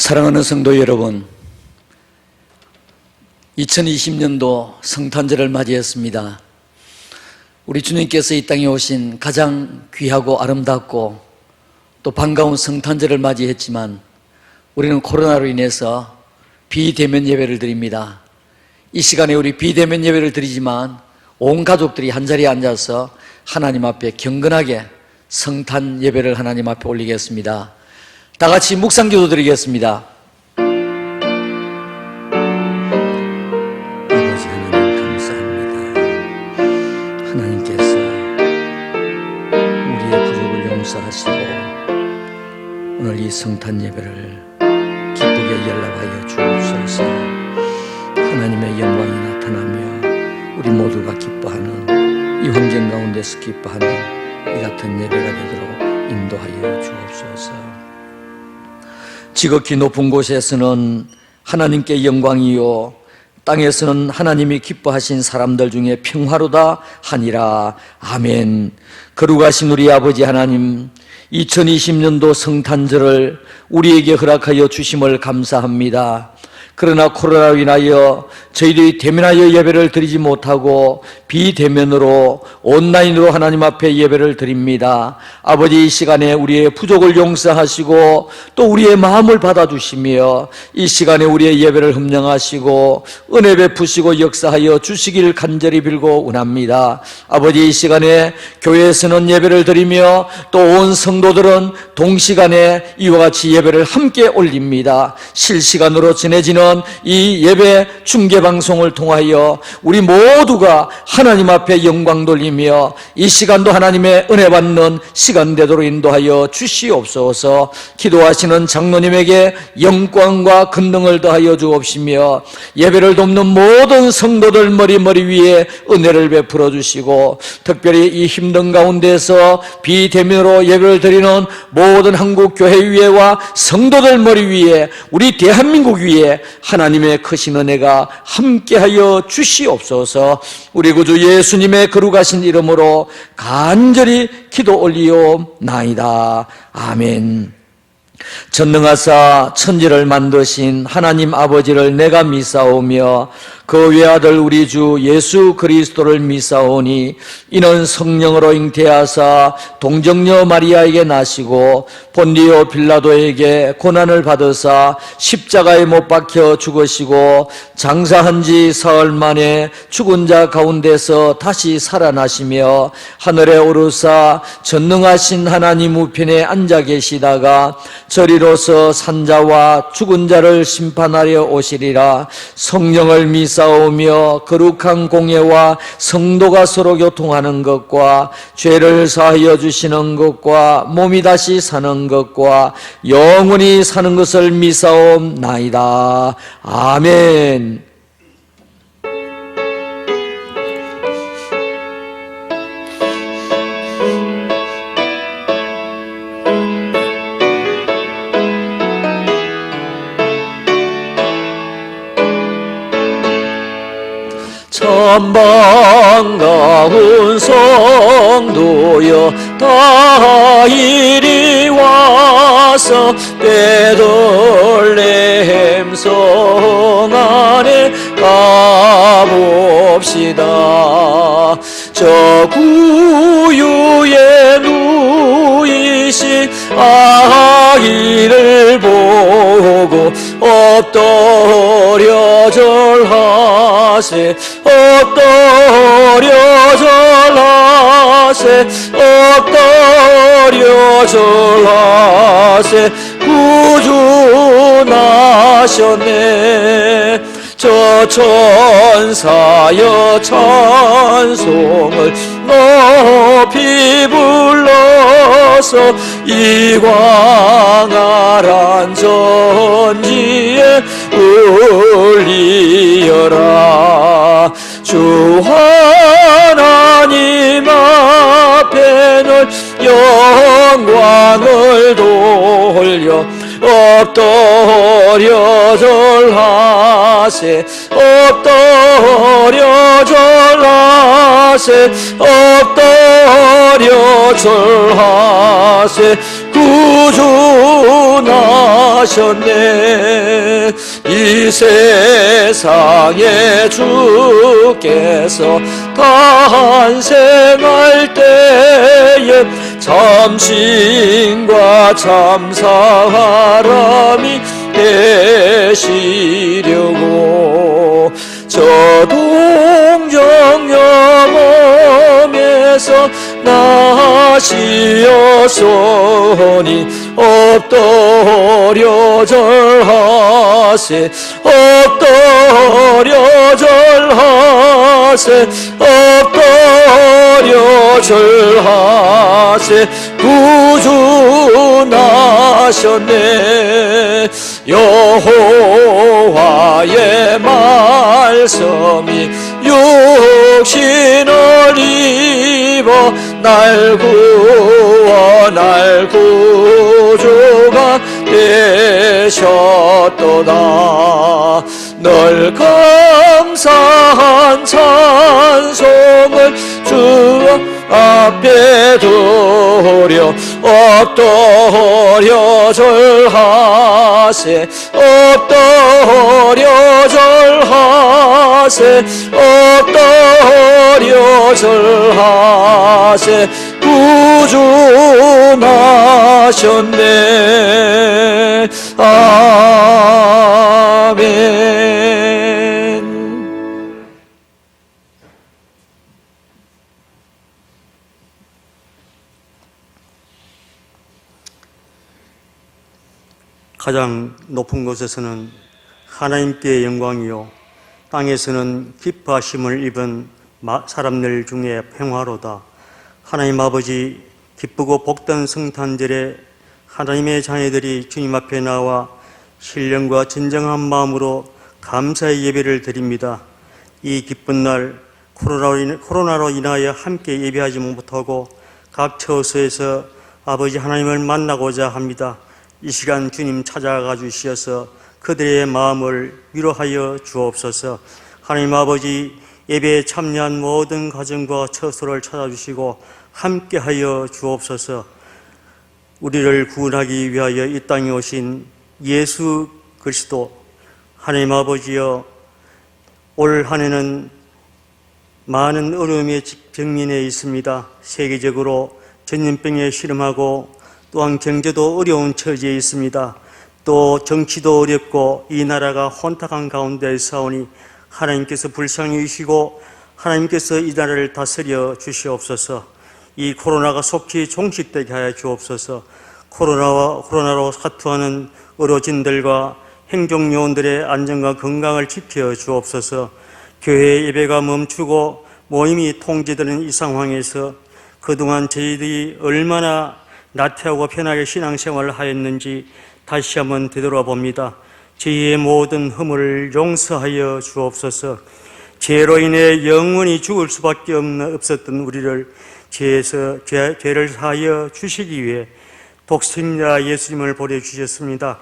사랑하는 성도 여러분, 2020년도 성탄절을 맞이했습니다. 우리 주님께서 이 땅에 오신 가장 귀하고 아름답고 또 반가운 성탄절을 맞이했지만 우리는 코로나로 인해서 비대면 예배를 드립니다. 이 시간에 우리 비대면 예배를 드리지만 온 가족들이 한자리에 앉아서 하나님 앞에 경건하게 성탄 예배를 하나님 앞에 올리겠습니다. 다 같이 묵상기도 드리겠습니다. 아버지 하나님 감사합니다. 하나님께서 우리의 부족을 용서하시고 오늘 이 성탄 예배를 기쁘게 연락하여 주옵소서. 하나님의 영광이 나타나며 우리 모두가 기뻐하는 이 환경 가운데서 기뻐하는 이 같은 예배가 되도록 인도하여 주옵소서. 지극히 높은 곳에서는 하나님께 영광이요 땅에서는 하나님이 기뻐하신 사람들 중에 평화로다 하니라. 아멘. 거룩하신 우리 아버지 하나님, 2020년도 성탄절을 우리에게 허락하여 주심을 감사합니다. 그러나 코로나로 인하여 저희들이 대면하여 예배를 드리지 못하고 비대면으로 온라인으로 하나님 앞에 예배를 드립니다. 아버지, 이 시간에 우리의 부족을 용서하시고 또 우리의 마음을 받아주시며 이 시간에 우리의 예배를 흠령하시고 은혜 베푸시고 역사하여 주시길 간절히 빌고 원합니다. 아버지, 이 시간에 교회에서는 예배를 드리며 또 온 성도들은 동시간에 이와 같이 예배를 함께 올립니다. 실시간으로 전해지는 있는 이 예배 중계 방송을 통하여 우리 모두가 하나님 앞에 영광 돌리며 이 시간도 하나님의 은혜 받는 시간 되도록 인도하여 주시옵소서. 기도하시는 장로님에게 영광과 권능을 더하여 주옵시며 예배를 돕는 모든 성도들 머리 위에 은혜를 베풀어 주시고, 특별히 이 힘든 가운데서 비대면으로 예배를 드리는 모든 한국 교회 위에와 성도들 머리 위에, 우리 대한민국 위에 하나님의 크신 은혜가 함께하여 주시옵소서. 우리 구주 예수님의 거룩하신 이름으로 간절히 기도 올리옵나이다. 아멘. 전능하사 천지를 만드신 하나님 아버지를 내가 믿사오며 그 외아들 우리 주 예수 그리스도를 믿사오니, 이는 성령으로 잉태하사 동정녀 마리아에게 나시고 본디오 빌라도에게 고난을 받으사 십자가에 못 박혀 죽으시고 장사한 지 사흘 만에 죽은 자 가운데서 다시 살아나시며 하늘에 오르사 전능하신 하나님 우편에 앉아 계시다가 저리로서 산자와 죽은 자를 심판하려 오시리라. 성령을 믿사오며 거룩한 공예와 성도가 서로 교통하는 것과 죄를 사하여 주시는 것과 몸이 다시 사는 것과 영원히 사는 것을 믿사옵나이다. 아멘. 참 반가운 성도여, 다 이리 와서 베들레헴 성 안에 가봅시다. 저 구유에 누이신 아기를 보고 엎드려 절하세, 엎드려 절하세, 엎드려 절하세. 구주 나셨네. 저 천사여 찬송을 높이 불러서 이 광활한 전지에 울리어라. 주 하나님 앞에는 영광을 돌려 엎드려 절하세, 엎드려 절하세, 엎드려 절하세. 구주 나셨네. 이 세상에 주께서 탄생할 때에 참신과 참 사람이 되시려고 저 동정녀 몸에서 나시었으니 엎드려 절하세, 엎드려 절하세, 엎드려 절하세. 구주 나셨네. 여호와의 말씀이 육신을 입어 날 구워 날 구주가 되셨도다. 늘 감사한 찬송을 주 앞에 두려 엎드려 절하세, 엎드려 절하세, 엎드려 절하세. 구주 나셨네. 아멘. 가장 높은 곳에서는 하나님께 영광이요 땅에서는 기뻐하심을 입은 사람들 중에 평화로다. 하나님 아버지, 기쁘고 복된 성탄절에 하나님의 자녀들이 주님 앞에 나와 신령과 진정한 마음으로 감사의 예배를 드립니다. 이 기쁜 날 코로나로 인하여 함께 예배하지 못하고 각 처소에서 아버지 하나님을 만나고자 합니다. 이 시간 주님 찾아가 주시어서 그들의 마음을 위로하여 주옵소서. 하나님 아버지, 예배에 참여한 모든 가정과 처소를 찾아주시고 함께하여 주옵소서. 우리를 구원하기 위하여 이 땅에 오신 예수 그리스도, 하나님 아버지여, 올 한 해는 많은 어려움에 직면해 있습니다. 세계적으로 전염병에 시름하고 또한 경제도 어려운 처지에 있습니다. 또 정치도 어렵고 이 나라가 혼탁한 가운데 사오니 하나님께서 불쌍히 여기시고 하나님께서 이 나라를 다스려 주시옵소서. 이 코로나가 속히 종식되게 하여 주옵소서. 코로나로 사투하는 의료진들과 행정요원들의 안전과 건강을 지켜 주옵소서. 교회 예배가 멈추고 모임이 통제되는 이 상황에서 그동안 저희들이 얼마나 나태하고 편하게 신앙생활을 하였는지 다시 한번 되돌아봅니다. 저희의 모든 허물을 용서하여 주옵소서. 죄로 인해 영원히 죽을 수밖에 없었던 우리를 죄를 사하여 주시기 위해 독생자 예수님을 보내주셨습니다.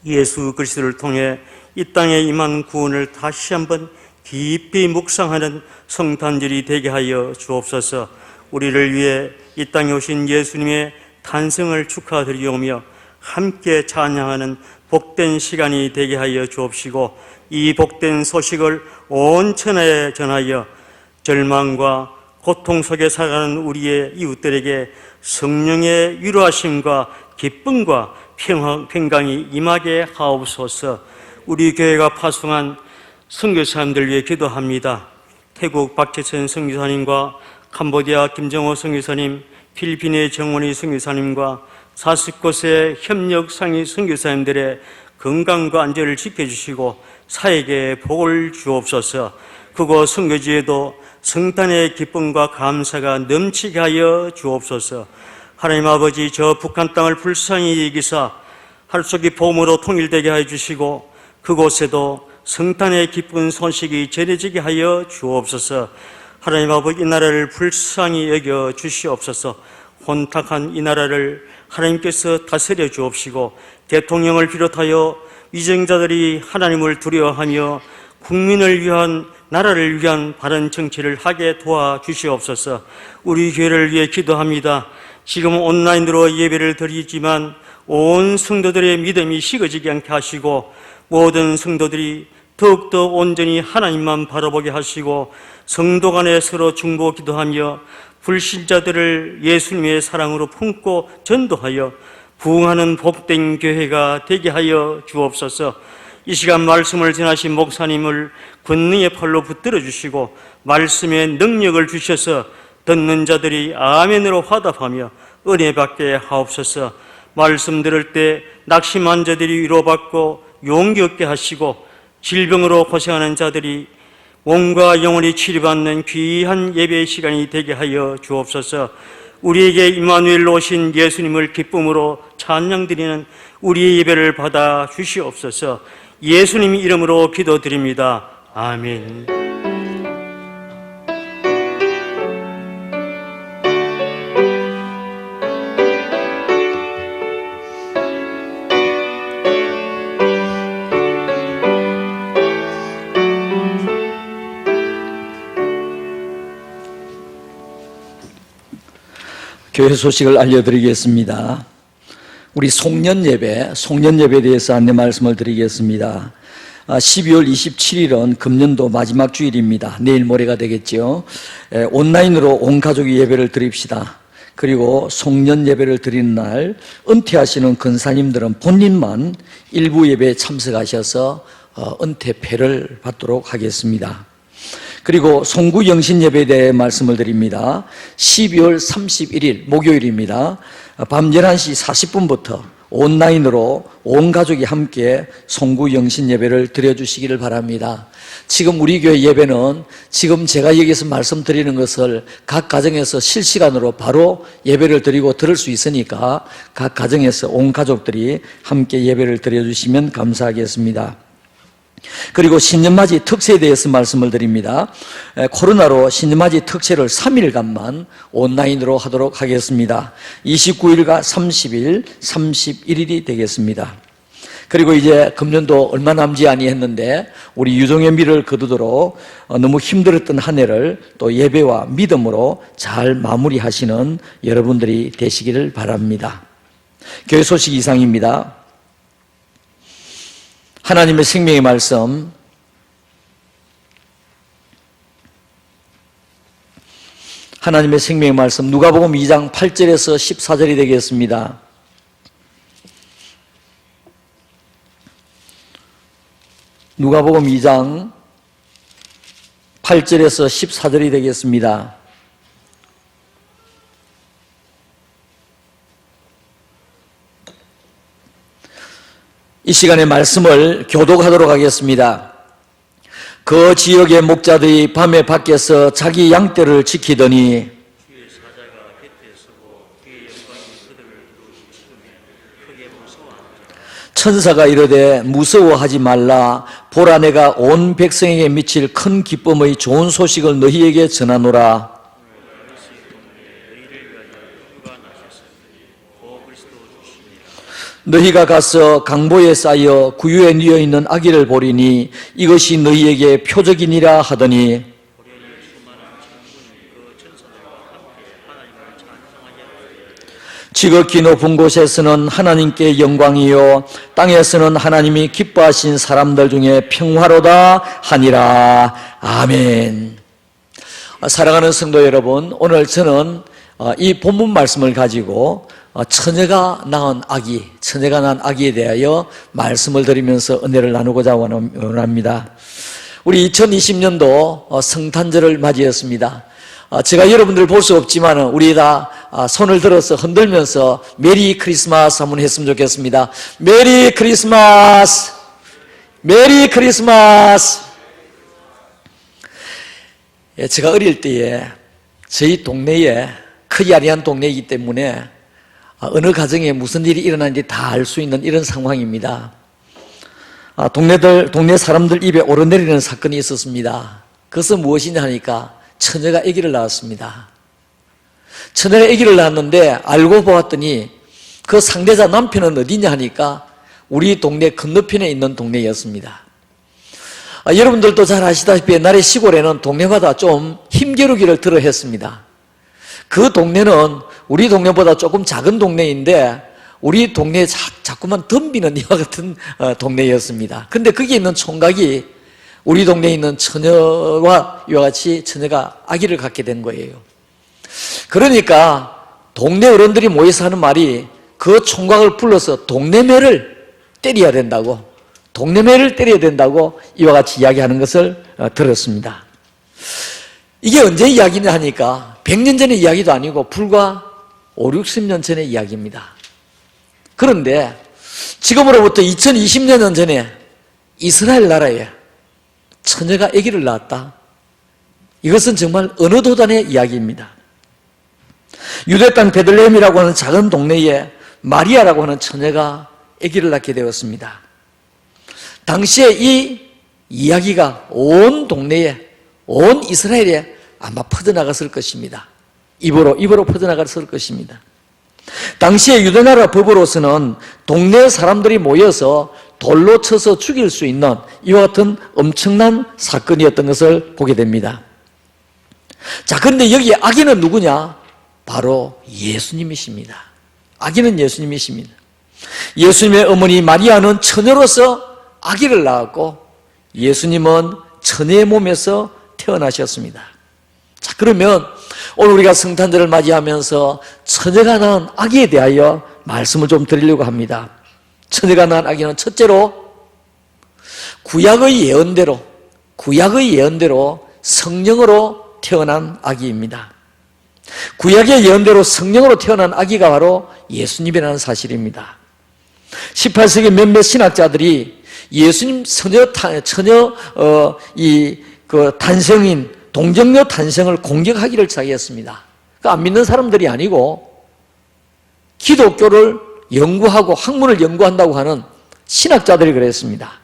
예수 그리스도를 통해 이 땅에 임한 구원을 다시 한번 깊이 묵상하는 성탄절이 되게 하여 주옵소서. 우리를 위해 이 땅에 오신 예수님의 탄생을 축하드리오며 함께 찬양하는 복된 시간이 되게 하여 주옵시고, 이 복된 소식을 온 천하에 전하여 절망과 고통 속에 살아가는 우리의 이웃들에게 성령의 위로하심과 기쁨과 평강이 임하게 하옵소서. 우리 교회가 파송한 선교사님들 위해 기도합니다. 태국 박재천 선교사님과 캄보디아 김정호 선교사님, 필리핀의 정원희 선교사님과 40곳의 협력 상위 선교사님들의 건강과 안전을 지켜주시고 사역에 복을 주옵소서. 그곳 선교지에도 성탄의 기쁨과 감사가 넘치게 하여 주옵소서. 하나님 아버지, 저 북한 땅을 불쌍히 여기사 하루속히 봄으로 통일되게 하여 주시고 그곳에도 성탄의 기쁜 소식이 전해지게 하여 주옵소서. 하나님 아버지, 이 나라를 불쌍히 여겨 주시옵소서. 혼탁한 이 나라를 하나님께서 다스려 주옵시고 대통령을 비롯하여 위정자들이 하나님을 두려워하며 국민을 위한, 나라를 위한 바른 정치를 하게 도와주시옵소서. 우리 교회를 위해 기도합니다. 지금 온라인으로 예배를 드리지만 온 성도들의 믿음이 식어지지 않게 하시고 모든 성도들이 더욱더 온전히 하나님만 바라보게 하시고 성도 간에 서로 중보 기도하며 불신자들을 예수님의 사랑으로 품고 전도하여 부흥하는 복된 교회가 되게 하여 주옵소서. 이 시간 말씀을 전하신 목사님을 권능의 팔로 붙들어 주시고 말씀의 능력을 주셔서 듣는 자들이 아멘으로 화답하며 은혜 받게 하옵소서. 말씀 들을 때 낙심한 자들이 위로받고 용기 얻게 하시고 질병으로 고생하는 자들이 몸과 영혼이 치료받는 귀한 예배의 시간이 되게 하여 주옵소서. 우리에게 임마누엘로 오신 예수님을 기쁨으로 찬양드리는 우리의 예배를 받아 주시옵소서. 예수님 이름으로 기도드립니다. 아멘. 교회 소식을 알려드리겠습니다. 우리 송년예배에 대해서 안내 말씀을 드리겠습니다. 12월 27일은 금년도 마지막 주일입니다. 내일 모레가 되겠죠. 온라인으로 온 가족이 예배를 드립시다. 그리고 송년예배를 드리는 날 은퇴하시는 권사님들은 본인만 일부 예배에 참석하셔서 은퇴패를 받도록 하겠습니다. 그리고 송구 영신 예배에 대해 말씀을 드립니다. 12월 31일 목요일입니다. 밤 11시 40분부터 온라인으로 온 가족이 함께 송구 영신 예배를 드려주시기를 바랍니다. 지금 우리 교회 예배는 지금 제가 여기서 말씀드리는 것을 각 가정에서 실시간으로 바로 예배를 드리고 들을 수 있으니까 각 가정에서 온 가족들이 함께 예배를 드려주시면 감사하겠습니다. 그리고 신년맞이 특세에 대해서 말씀을 드립니다. 코로나로 신년맞이 특세를 3일간만 온라인으로 하도록 하겠습니다. 29일과 30일, 31일이 되겠습니다. 그리고 이제 금년도 얼마 남지 아니했는데 우리 유종의 미를 거두도록 너무 힘들었던 한 해를 또 예배와 믿음으로 잘 마무리하시는 여러분들이 되시기를 바랍니다. 교회 소식 이상입니다. 하나님의 생명의 말씀 누가복음 2장 8절에서 14절이 되겠습니다. 누가복음 2장 8절에서 14절이 되겠습니다. 이 시간에 말씀을 교독하도록 하겠습니다. 그 지역의 목자들이 밤에 밖에서 자기 양떼를 지키더니 천사가 이르되 무서워하지 말라. 보라, 내가 온 백성에게 미칠 큰 기쁨의 좋은 소식을 너희에게 전하노라. 너희가 가서 강보에 쌓여 구유에 뉘어 있는 아기를 보리니 이것이 너희에게 표적이니라 하더니 지극히 높은 곳에서는 하나님께 영광이요 땅에서는 하나님이 기뻐하신 사람들 중에 평화로다 하니라. 아멘. 사랑하는 성도 여러분, 오늘 저는 이 본문 말씀을 가지고 처녀가 낳은 아기에 대하여 말씀을 드리면서 은혜를 나누고자 원합니다. 우리 2020년도 성탄절을 맞이했습니다. 제가 여러분들 볼 수 없지만 우리 다 손을 들어서 흔들면서 메리 크리스마스 한번 했으면 좋겠습니다. 메리 크리스마스! 메리 크리스마스! 제가 어릴 때에 저희 동네에 크지 아니한 동네이기 때문에 어느 가정에 무슨 일이 일어나는지 다 알 수 있는 이런 상황입니다. 동네 사람들 입에 오르내리는 사건이 있었습니다. 그것은 무엇이냐 하니까 처녀가 아기를 낳았습니다. 처녀가 아기를 낳았는데 알고 보았더니 그 상대자 남편은 어디냐 하니까 우리 동네 건너편에 있는 동네였습니다. 여러분들도 잘 아시다시피 옛날에 시골에는 동네마다 좀 힘겨루기를 들어 했습니다. 그 동네는 우리 동네보다 조금 작은 동네인데 우리 동네에 자꾸만 덤비는 이와 같은 동네였습니다. 근데 거기에 있는 총각이 우리 동네에 있는 처녀와 이와 같이 처녀가 아기를 갖게 된 거예요. 그러니까 동네 어른들이 모여서 하는 말이 그 총각을 불러서 동네매를 때려야 된다고 이와 같이 이야기하는 것을 들었습니다. 이게 언제 이야기냐 하니까 100년 전의 이야기도 아니고 불과 5, 60년 전의 이야기입니다. 그런데 지금으로부터 2020년 전에 이스라엘 나라에 처녀가 아기를 낳았다. 이것은 정말 어느 도단의 이야기입니다. 유대 땅 베들레헴이라고 하는 작은 동네에 마리아라고 하는 처녀가 아기를 낳게 되었습니다. 당시에 이 이야기가 온 동네에, 온 이스라엘에 아마 퍼져나갔을 것입니다. 입으로 퍼져나갔을 것입니다. 당시에 유대나라 법으로서는 동네 사람들이 모여서 돌로 쳐서 죽일 수 있는 이와 같은 엄청난 사건이었던 것을 보게 됩니다. 자, 그런데 여기 아기는 누구냐? 바로 예수님이십니다. 아기는 예수님이십니다. 예수님의 어머니 마리아는 처녀로서 아기를 낳았고 예수님은 처녀의 몸에서 태어나셨습니다. 자, 그러면 오늘 우리가 성탄절을 맞이하면서 처녀가 낳은 아기에 대하여 말씀을 좀 드리려고 합니다. 처녀가 낳은 아기는 첫째로 구약의 예언대로 성령으로 태어난 아기입니다. 구약의 예언대로 성령으로 태어난 아기가 바로 예수님이라는 사실입니다. 18세기 몇몇 신학자들이 예수님 탄생인 동정녀 탄생을 공격하기를 시작했습니다. 안 믿는 사람들이 아니고 기독교를 연구하고 학문을 연구한다고 하는 신학자들이 그랬습니다.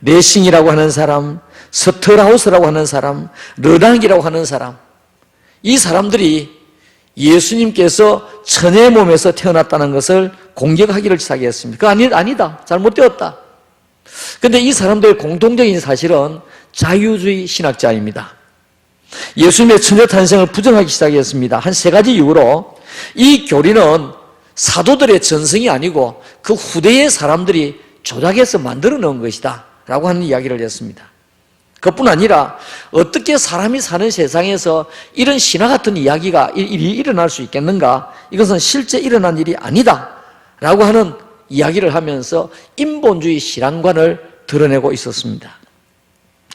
레싱이라고 하는 사람, 스터라우스라고 하는 사람, 르당이라고 하는 사람, 이 사람들이 예수님께서 처녀의 몸에서 태어났다는 것을 공격하기를 시작했습니다. 그거 아니다. 잘못되었다. 그런데 이 사람들의 공통적인 사실은 자유주의 신학자입니다. 예수님의 처녀 탄생을 부정하기 시작했습니다. 한 세 가지 이유로 이 교리는 사도들의 전승이 아니고 그 후대의 사람들이 조작해서 만들어 놓은 것이다 라고 하는 이야기를 했습니다. 그뿐 아니라 어떻게 사람이 사는 세상에서 이런 신화 같은 일이 일어날 수 있겠는가? 이것은 실제 일어난 일이 아니다 라고 하는 이야기를 하면서 인본주의 신앙관을 드러내고 있었습니다.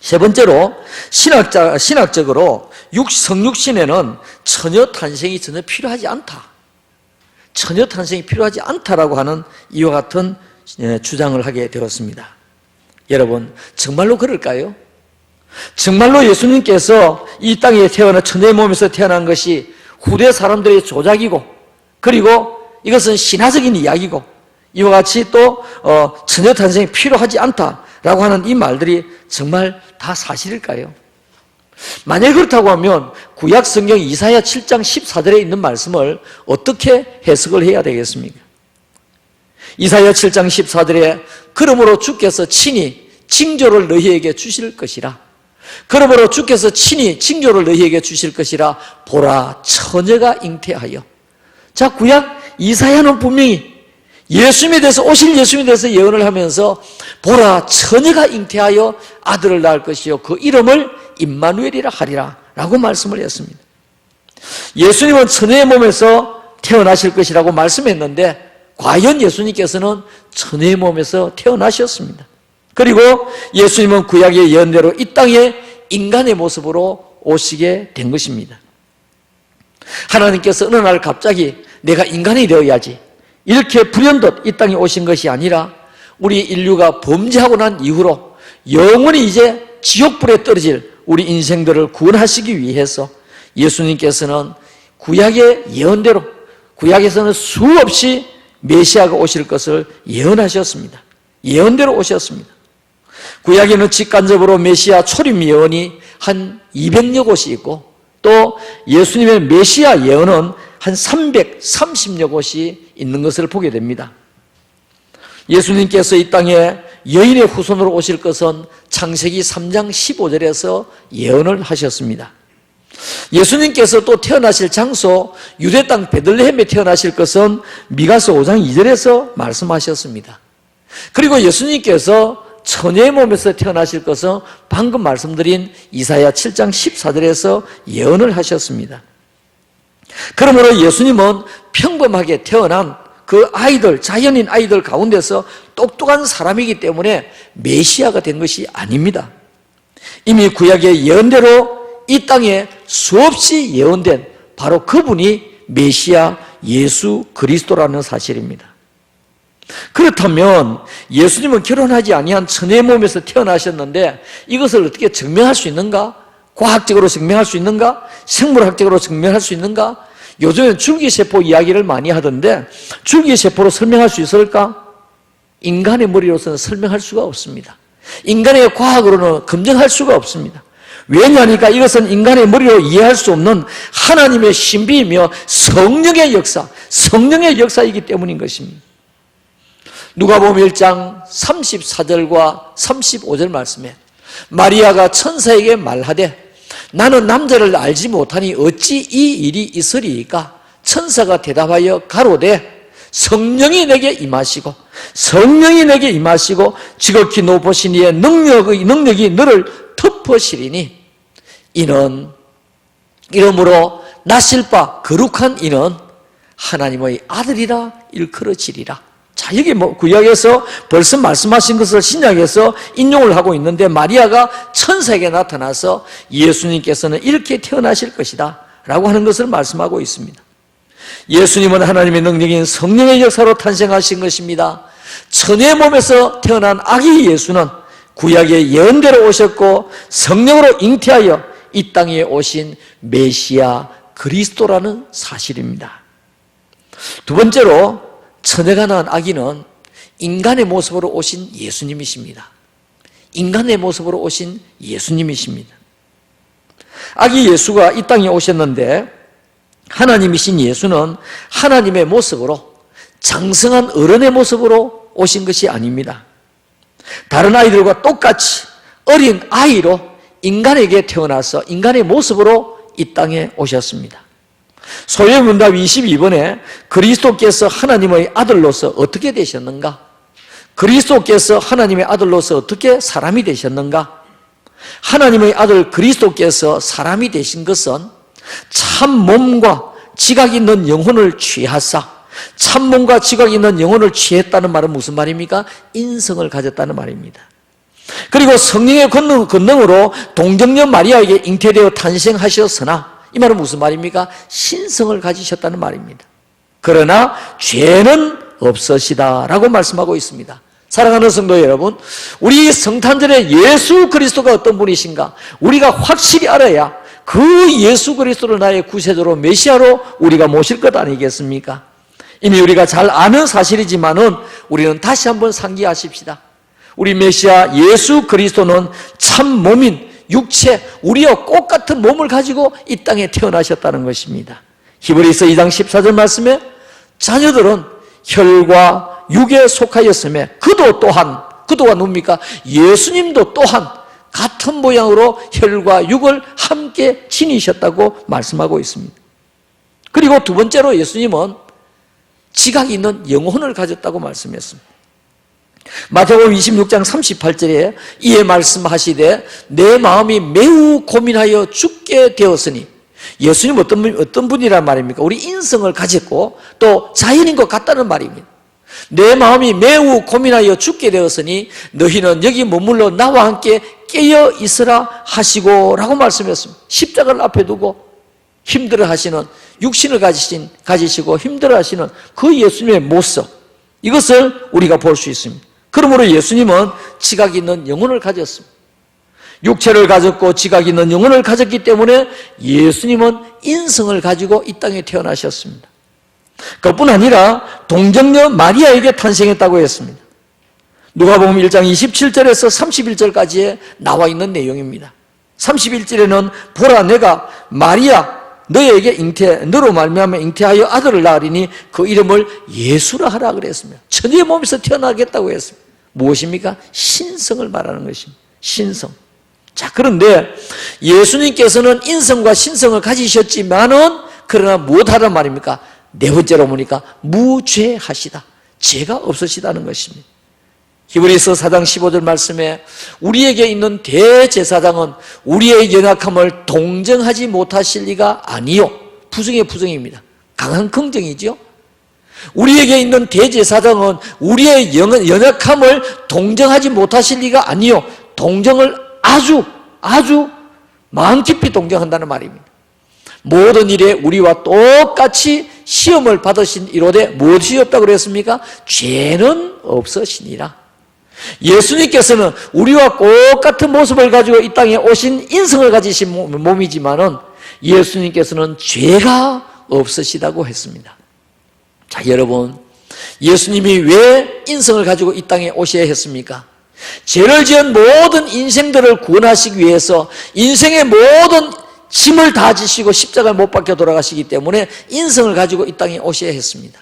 세 번째로 신학적으로 성육신에는 처녀 탄생이 전혀 필요하지 않다. 처녀 탄생이 필요하지 않다라고 하는 이와 같은 주장을 하게 되었습니다. 여러분, 정말로 그럴까요? 정말로 예수님께서 이 땅에 태어나 처녀의 몸에서 태어난 것이 후대 사람들의 조작이고, 그리고 이것은 신화적인 이야기고, 이와 같이 또 처녀 탄생이 필요하지 않다라고 하는 이 말들이 정말 다 사실일까요? 만약 그렇다고 하면 구약 성경 이사야 7장 14절에 있는 말씀을 어떻게 해석을 해야 되겠습니까? 이사야 7장 14절에 그러므로 주께서 친히 징조를 너희에게 주실 것이라. 그러므로 주께서 친히 징조를 너희에게 주실 것이라. 보라, 처녀가 잉태하여. 자, 구약 이사야는 분명히 예수님에 대해서, 오실 예수님에 대해서 예언을 하면서 보라, 처녀가 잉태하여 아들을 낳을 것이요 그 이름을 임마누엘이라 하리라 라고 말씀을 했습니다. 예수님은 처녀의 몸에서 태어나실 것이라고 말씀했는데 과연 예수님께서는 처녀의 몸에서 태어나셨습니다. 그리고 예수님은 구약의 예언대로 이 땅에 인간의 모습으로 오시게 된 것입니다. 하나님께서 어느 날 갑자기 내가 인간이 되어야지 이렇게 불현듯 이 땅에 오신 것이 아니라 우리 인류가 범죄하고 난 이후로 영원히 이제 지옥불에 떨어질 우리 인생들을 구원하시기 위해서 예수님께서는 구약의 예언대로, 구약에서는 수없이 메시아가 오실 것을 예언하셨습니다. 예언대로 오셨습니다. 구약에는 직간접으로 메시아 초림 예언이 한 200여 곳이 있고, 또 예수님의 메시아 예언은 한 330여 곳이 있는 것을 보게 됩니다. 예수님께서 이 땅에 여인의 후손으로 오실 것은 창세기 3장 15절에서 예언을 하셨습니다. 예수님께서 또 태어나실 장소 유대 땅 베들레헴에 태어나실 것은 미가서 5장 2절에서 말씀하셨습니다. 그리고 예수님께서 처녀의 몸에서 태어나실 것은 방금 말씀드린 이사야 7장 14절에서 예언을 하셨습니다. 그러므로 예수님은 평범하게 태어난 그 아이들, 자연인 아이들 가운데서 똑똑한 사람이기 때문에 메시아가 된 것이 아닙니다. 이미 구약의 예언대로 이 땅에 수없이 예언된 바로 그분이 메시아 예수 그리스도라는 사실입니다. 그렇다면 예수님은 결혼하지 아니한 처녀의 몸에서 태어나셨는데 이것을 어떻게 증명할 수 있는가? 과학적으로 증명할 수 있는가? 생물학적으로 증명할 수 있는가? 요즘엔 줄기세포 이야기를 많이 하던데 줄기세포로 설명할 수 있을까? 인간의 머리로서는 설명할 수가 없습니다. 인간의 과학으로는 검증할 수가 없습니다. 왜냐하니까 이것은 인간의 머리로 이해할 수 없는 하나님의 신비이며 성령의 역사이기 때문인 것입니다. 누가복음 1장 34절과 35절 말씀에 마리아가 천사에게 말하되 나는 남자를 알지 못하니 어찌 이 일이 있으리이까? 천사가 대답하여 가로되 성령이 내게 임하시고 지극히 높으신 이의 능력이 너를 덮으시리니 이러므로 나실 바 거룩한 이는 하나님의 아들이라 일컬어지리라. 자, 여기 구약에서 벌써 말씀하신 것을 신약에서 인용을 하고 있는데 마리아가 천사에게 나타나서 예수님께서는 이렇게 태어나실 것이다 라고 하는 것을 말씀하고 있습니다. 예수님은 하나님의 능력인 성령의 역사로 탄생하신 것입니다. 천의 몸에서 태어난 아기 예수는 구약의 예언대로 오셨고 성령으로 잉태하여 이 땅에 오신 메시아 그리스도라는 사실입니다. 두 번째로 처녀가 낳은 아기는 인간의 모습으로 오신 예수님이십니다. 인간의 모습으로 오신 예수님이십니다. 아기 예수가 이 땅에 오셨는데 하나님이신 예수는 하나님의 모습으로 장성한 어른의 모습으로 오신 것이 아닙니다. 다른 아이들과 똑같이 어린 아이로 인간에게 태어나서 인간의 모습으로 이 땅에 오셨습니다. 소요문답 22번에 그리스도께서 하나님의 아들로서 어떻게 되셨는가? 그리스도께서 하나님의 아들로서 어떻게 사람이 되셨는가? 하나님의 아들 그리스도께서 사람이 되신 것은 참몸과 지각 있는 영혼을 취하사, 참몸과 지각 있는 영혼을 취했다는 말은 무슨 말입니까? 인성을 가졌다는 말입니다. 그리고 성령의 권능으로 동정녀 마리아에게 잉태되어 탄생하셨으나 이 말은 무슨 말입니까? 신성을 가지셨다는 말입니다. 그러나 죄는 없으시다라고 말씀하고 있습니다. 사랑하는 성도 여러분, 우리 성탄절에 예수 그리스도가 어떤 분이신가 우리가 확실히 알아야 그 예수 그리스도를 나의 구세주로 메시아로 우리가 모실 것 아니겠습니까? 이미 우리가 잘 아는 사실이지만은 우리는 다시 한번 상기하십시다. 우리 메시아 예수 그리스도는 참 몸인 육체, 우리와 똑같은 몸을 가지고 이 땅에 태어나셨다는 것입니다. 히브리서 2장 14절 말씀에 자녀들은 혈과 육에 속하였으며 그도가 누굽니까? 예수님도 또한 같은 모양으로 혈과 육을 함께 지니셨다고 말씀하고 있습니다. 그리고 두 번째로 예수님은 지각이 있는 영혼을 가졌다고 말씀했습니다. 마태복음 26장 38절에 이에 말씀하시되 내 마음이 매우 고민하여 죽게 되었으니, 예수님 어떤 분이란 말입니까? 우리 인성을 가졌고 또 자연인 것 같다는 말입니다. 내 마음이 매우 고민하여 죽게 되었으니 너희는 여기 머물러 나와 함께 깨어 있으라 하시고 라고 말씀했습니다. 십자가를 앞에 두고 힘들어하시는, 육신을 가지시고 힘들어하시는 그 예수님의 모습, 이것을 우리가 볼 수 있습니다. 그러므로 예수님은 지각 있는 영혼을 가졌습니다. 육체를 가졌고 지각 있는 영혼을 가졌기 때문에 예수님은 인성을 가지고 이 땅에 태어나셨습니다. 그뿐 아니라 동정녀 마리아에게 탄생했다고 했습니다. 누가복음 1장 27절에서 31절까지에 나와 있는 내용입니다. 31절에는 보라 내가 마리아 너에게 너로 말미암아 잉태하여 아들을 낳으리니 그 이름을 예수라 하라 그랬습니다. 처녀의 몸에서 태어나겠다고 했습니다. 무엇입니까? 신성을 말하는 것입니다. 신성. 자, 그런데 예수님께서는 인성과 신성을 가지셨지만은 그러나 무엇하란 말입니까? 네 번째로 보니까 무죄하시다. 죄가 없으시다는 것입니다. 히브리서 4장 15절 말씀에 우리에게 있는 대제사장은 우리의 연약함을 동정하지 못하실 리가 아니요. 부정의 부정입니다. 강한 긍정이죠. 우리에게 있는 대제사장은 우리의 연약함을 동정하지 못하실 리가 아니요. 동정을 아주 마음 깊이 동정한다는 말입니다. 모든 일에 우리와 똑같이 시험을 받으신 이로되 무엇이 없다고 그랬습니까? 죄는 없으시니라. 예수님께서는 우리와 똑같은 모습을 가지고 이 땅에 오신 인성을 가지신 몸이지만은 예수님께서는 죄가 없으시다고 했습니다. 자, 여러분, 예수님이 왜 인성을 가지고 이 땅에 오셔야 했습니까? 죄를 지은 모든 인생들을 구원하시기 위해서 인생의 모든 짐을 다 지시고 십자가에 못 박혀 돌아가시기 때문에 인성을 가지고 이 땅에 오셔야 했습니다.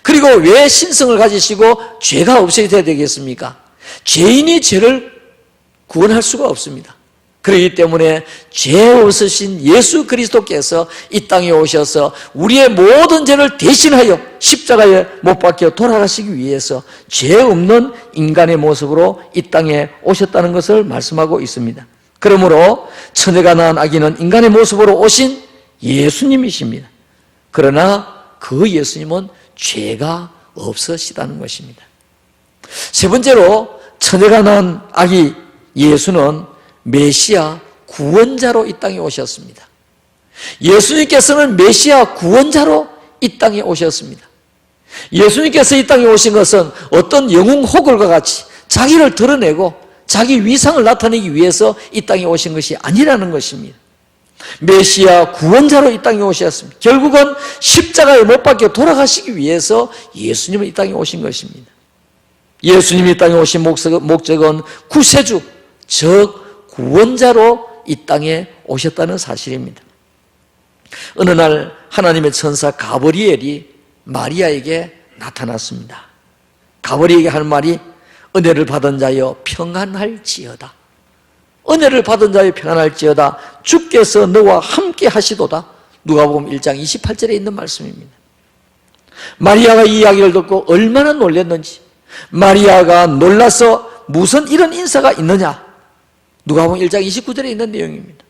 그리고 왜 신성을 가지시고 죄가 없어야 되겠습니까? 죄인이 죄를 구원할 수가 없습니다. 그렇기 때문에 죄 없으신 예수 그리스도께서 이 땅에 오셔서 우리의 모든 죄를 대신하여 십자가에 못 박혀 돌아가시기 위해서 죄 없는 인간의 모습으로 이 땅에 오셨다는 것을 말씀하고 있습니다. 그러므로 처녀가 낳은 아기는 인간의 모습으로 오신 예수님이십니다. 그러나 그 예수님은 죄가 없으시다는 것입니다. 세 번째로 처녀가 낳은 아기 예수는 메시아 구원자로 이 땅에 오셨습니다. 예수님께서는 메시아 구원자로 이 땅에 오셨습니다. 예수님께서 이 땅에 오신 것은 어떤 영웅 호걸과 같이 자기를 드러내고 자기 위상을 나타내기 위해서 이 땅에 오신 것이 아니라는 것입니다. 메시아 구원자로 이 땅에 오셨습니다. 결국은 십자가에 못 박혀 돌아가시기 위해서 예수님은 이 땅에 오신 것입니다. 예수님이 이 땅에 오신 목적은 구세주, 즉 구원자로 이 땅에 오셨다는 사실입니다. 어느 날 하나님의 천사 가브리엘이 마리아에게 나타났습니다. 가브리엘에게 하는 말이 은혜를 받은 자여 평안할지어다. 은혜를 받은 자여 평안할지어다. 주께서 너와 함께 하시도다. 누가복음 1장 28절에 있는 말씀입니다. 마리아가 이 이야기를 듣고 얼마나 놀랐는지, 마리아가 놀라서 무슨 이런 인사가 있느냐, 누가복음 1장 29절에 있는 내용입니다.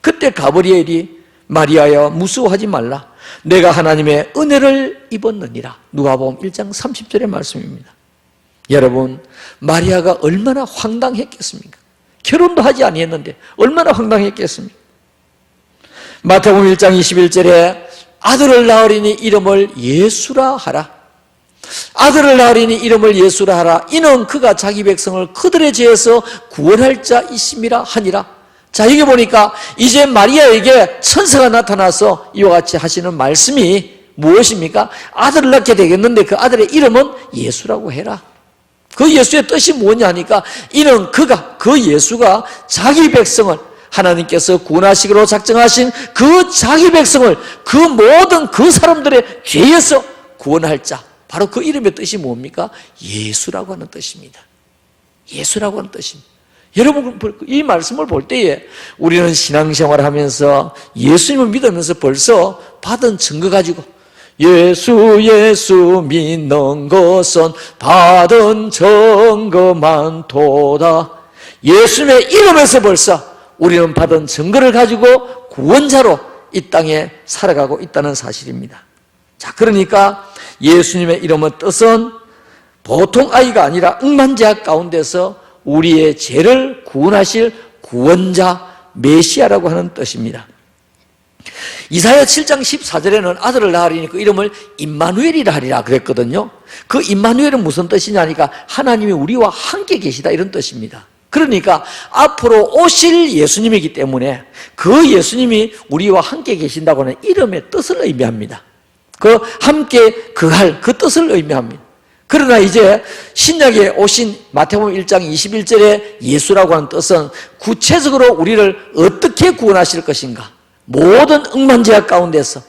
그때 가브리엘이 마리아여 무서워하지 말라. 내가 하나님의 은혜를 입었느니라. 누가복음 1장 30절의 말씀입니다. 여러분, 마리아가 얼마나 황당했겠습니까? 결혼도 하지 아니했는데 얼마나 황당했겠습니까? 마태복음 1장 21절에 아들을 낳으리니 이름을 예수라 하라. 아들을 낳으리니 이름을 예수라 하라. 이는 그가 자기 백성을 그들의 죄에서 구원할 자이심이라 하니라. 자, 여기 보니까 이제 마리아에게 천사가 나타나서 이와 같이 하시는 말씀이 무엇입니까? 아들을 낳게 되겠는데 그 아들의 이름은 예수라고 해라. 그 예수의 뜻이 뭐냐니까 이는 그 예수가 자기 백성을, 하나님께서 구원하시기로 작정하신 그 자기 백성을, 그 모든 그 사람들의 죄에서 구원할 자, 바로 그 이름의 뜻이 뭡니까? 예수라고 하는 뜻입니다. 예수라고 하는 뜻입니다. 여러분, 이 말씀을 볼 때에 우리는 신앙생활을 하면서 예수님을 믿으면서 벌써 받은 증거 가지고 예수 믿는 것은 받은 증거만 도다. 예수님의 이름에서 벌써 우리는 받은 증거를 가지고 구원자로 이 땅에 살아가고 있다는 사실입니다. 자, 그러니까 예수님의 이름의 뜻은 보통 아이가 아니라 억만제약 가운데서 우리의 죄를 구원하실 구원자, 메시아라고 하는 뜻입니다. 이사야 7장 14절에는 아들을 낳으리니 그 이름을 임마누엘이라 하리라 그랬거든요. 그 임마누엘은 무슨 뜻이냐니까 하나님이 우리와 함께 계시다 이런 뜻입니다. 그러니까 앞으로 오실 예수님이기 때문에 그 예수님이 우리와 함께 계신다고 하는 이름의 뜻을 의미합니다. 그 함께 그할 그 뜻을 의미합니다. 그러나 이제 신약에 오신 마태복음 1장 21절에 예수라고 하는 뜻은 구체적으로 우리를 어떻게 구원하실 것인가, 모든 억만제약 가운데서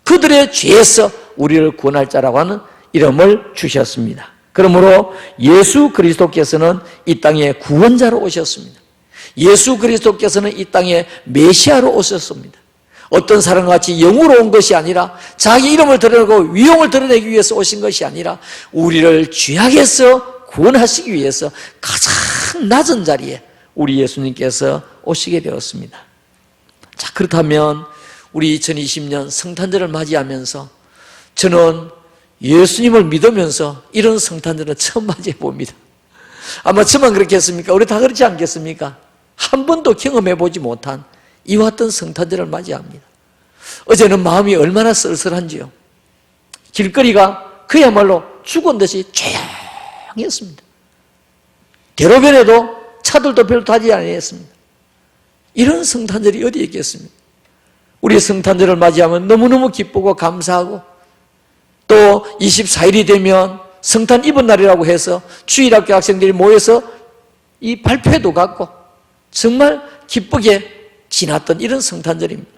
그들의 죄에서 우리를 구원할 자라고 하는 이름을 주셨습니다. 그러므로 예수 그리스도께서는 이 땅에 구원자로 오셨습니다. 예수 그리스도께서는 이 땅에 메시아로 오셨습니다. 어떤 사람과 같이 영으로 온 것이 아니라 자기 이름을 드러내고 위용을 드러내기 위해서 오신 것이 아니라 우리를 죄악에서 구원하시기 위해서 가장 낮은 자리에 우리 예수님께서 오시게 되었습니다. 자, 그렇다면 우리 2020년 성탄절을 맞이하면서 저는 예수님을 믿으면서 이런 성탄절은 처음 맞이해 봅니다. 아마 저만 그렇겠습니까? 우리 다 그렇지 않겠습니까? 한 번도 경험해보지 못한 이와 같은 성탄절을 맞이합니다. 어제는 마음이 얼마나 쓸쓸한지요. 길거리가 그야말로 죽은 듯이 조용했습니다. 대로변에도 차들도 별로 타지 아니했습니다. 이런 성탄절이 어디 있겠습니까? 우리 성탄절을 맞이하면 너무너무 기쁘고 감사하고 또 24일이 되면 성탄 입은 날이라고 해서 주일학교 학생들이 모여서 이 발표회도 갖고 정말 기쁘게 지났던 이런 성탄절입니다.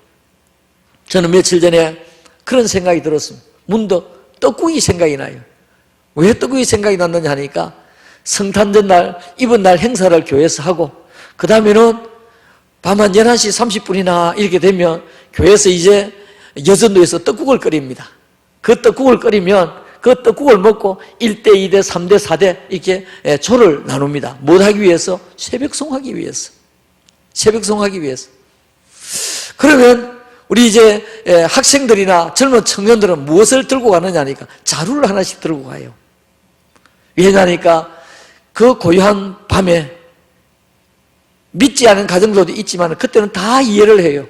저는 며칠 전에 그런 생각이 들었습니다. 문득 떡국이 생각이 나요. 왜 떡국이 생각이 났느냐 하니까 성탄절 날 입은 날 행사를 교회에서 하고 그 다음에는 밤 한 11시 30분이나 이렇게 되면 교회에서 이제 여전도에서 떡국을 끓입니다. 그 떡국을 끓이면 그 떡국을 먹고 1대, 2대, 3대, 4대 이렇게 조를 나눕니다. 뭘 하기 위해서? 새벽송하기 위해서. 새벽송하기 위해서. 그러면 우리 이제 학생들이나 젊은 청년들은 무엇을 들고 가느냐니까 자루를 하나씩 들고 가요. 왜냐니까 그 고요한 밤에 믿지 않은 가정들도 있지만 그때는 다 이해를 해요.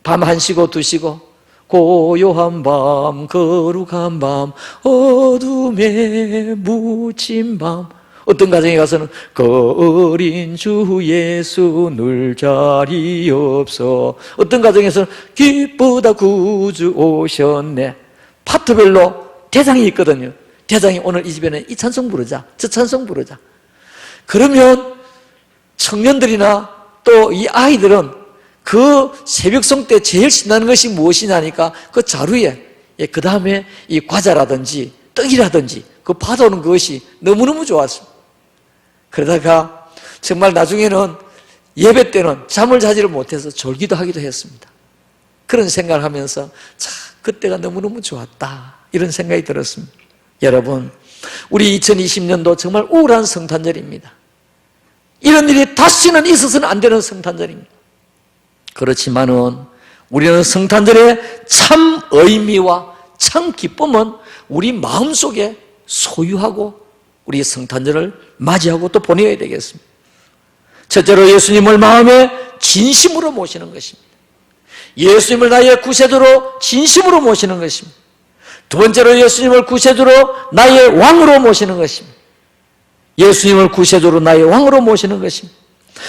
밤 1시고 2시고 고요한 밤, 거룩한 밤, 어둠에 묻힌 밤. 어떤 가정에 가서는 그 어린 주 예수 늘 자리 없어. 어떤 가정에서는 기쁘다 구주 오셨네. 파트별로 대장이 있거든요. 대장이 오늘 이 집에는 이 찬송 부르자, 저 찬송 부르자. 그러면 청년들이나 또 이 아이들은 그 새벽송 때 제일 신나는 것이 무엇이냐니까 그 자루에 그 다음에 이 과자라든지 떡이라든지 그 받아오는 것이 너무너무 좋았습니다. 그러다가 정말 나중에는 예배 때는 잠을 자지를 못해서 졸기도 하기도 했습니다. 그런 생각을 하면서 참 그때가 너무너무 좋았다 이런 생각이 들었습니다. 여러분, 우리 2020년도 정말 우울한 성탄절입니다. 이런 일이 다시는 있어서는 안 되는 성탄절입니다. 그렇지만은 우리는 성탄절의 참 의미와 참 기쁨은 우리 마음속에 소유하고 우리 성탄절을 맞이하고 또 보내야 되겠습니다. 첫째로 예수님을 마음에 진심으로 모시는 것입니다. 예수님을 나의 구세주로 진심으로 모시는 것입니다. 두 번째로 예수님을 구세주로 나의 왕으로 모시는 것입니다. 예수님을 구세주로 나의 왕으로 모시는 것입니다.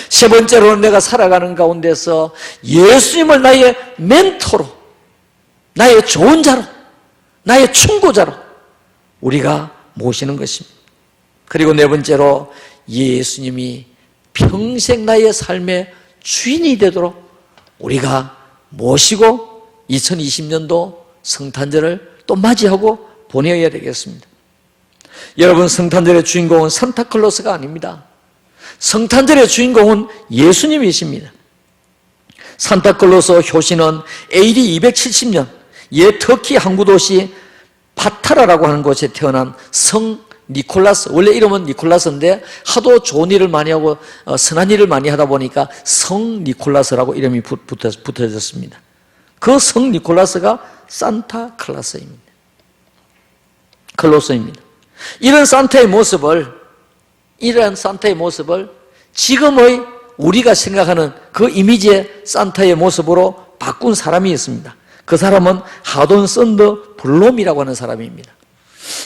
세 번째로는 내가 살아가는 가운데서 예수님을 나의 멘토로, 나의 좋은 자로, 나의 충고자로 우리가 모시는 것입니다. 그리고 네 번째로 예수님이 평생 나의 삶의 주인이 되도록 우리가 모시고 2020년도 성탄절을 또 맞이하고 보내야 되겠습니다. 여러분, 성탄절의 주인공은 산타클로스가 아닙니다. 성탄절의 주인공은 예수님이십니다. 산타클로스 효시는 AD 270년 옛 터키 항구 도시 파타라라고 하는 곳에 태어난 성 니콜라스, 원래 이름은 니콜라스인데 하도 좋은 일을 많이 하고 선한 일을 많이 하다 보니까 성 니콜라스라고 이름이 붙어졌습니다. 그 성 니콜라스가 산타클로스입니다. 이런 산타의 모습을 지금의 우리가 생각하는 그 이미지의 산타의 모습으로 바꾼 사람이 있습니다. 그 사람은 하돈 썬더 블롬이라고 하는 사람입니다.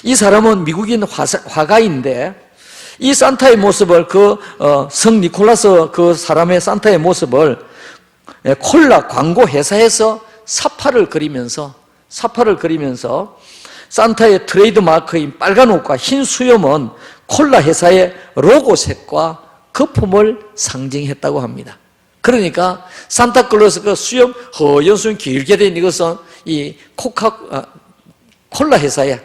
이 사람은 미국인 화가인데 이 산타의 모습을 성 니콜라스 그 사람의 산타의 모습을 콜라 광고 회사에서 사파를 그리면서 산타의 트레이드 마크인 빨간 옷과 흰 수염은 콜라 회사의 로고색과 거품을 상징했다고 합니다. 그러니까 산타클로스 그 수염, 허연 수염 길게 된 이것은 이 콜라 회사에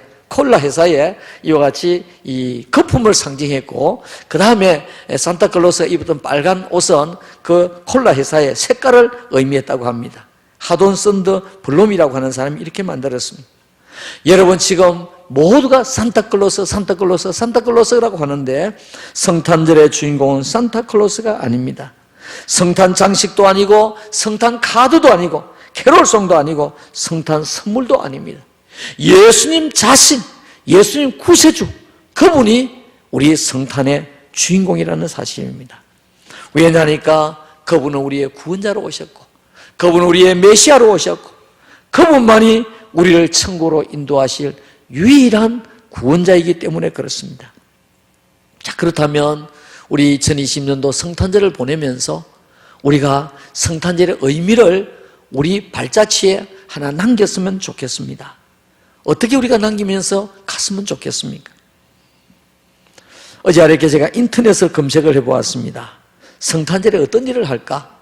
이와 같이 이 거품을 상징했고, 그 다음에 산타클로스가 입었던 빨간 옷은 그 콜라 회사의 색깔을 의미했다고 합니다. 하돈 썬더 블롬이라고 하는 사람이 이렇게 만들었습니다. 여러분, 지금 모두가 산타클로스라고 하는데 성탄절의 주인공은 산타클로스가 아닙니다. 성탄 장식도 아니고 성탄 카드도 아니고 캐롤송도 아니고 성탄 선물도 아닙니다. 예수님 자신, 예수님 구세주, 그분이 우리 성탄의 주인공이라는 사실입니다. 왜냐하니까 그분은 우리의 구원자로 오셨고, 그분은 우리의 메시아로 오셨고, 그분만이 우리를 천국으로 인도하실 유일한 구원자이기 때문에 그렇습니다. 자, 그렇다면 우리 2020년도 성탄절을 보내면서 우리가 성탄절의 의미를 우리 발자취에 하나 남겼으면 좋겠습니다. 어떻게 우리가 남기면서 갔으면 좋겠습니까? 어제 이렇게 제가 인터넷을 검색을 해보았습니다. 성탄절에 어떤 일을 할까?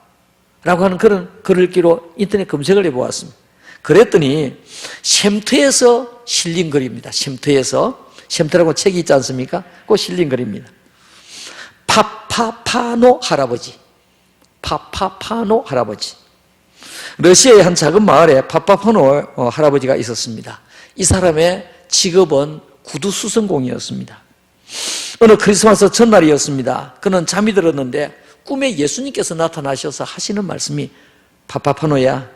라고 하는 그런 글을 끼로 인터넷 검색을 해보았습니다. 그랬더니 쉼터에서 실린 글입니다. 쉼터라고 책이 있지 않습니까? 그거 실린 글입니다. 파파파노 할아버지. 러시아의 한 작은 마을에 파파파노 할아버지가 있었습니다. 이 사람의 직업은 구두 수선공이었습니다. 어느 크리스마스 전날이었습니다. 그는 잠이 들었는데 꿈에 예수님께서 나타나셔서 하시는 말씀이, 파파파노야,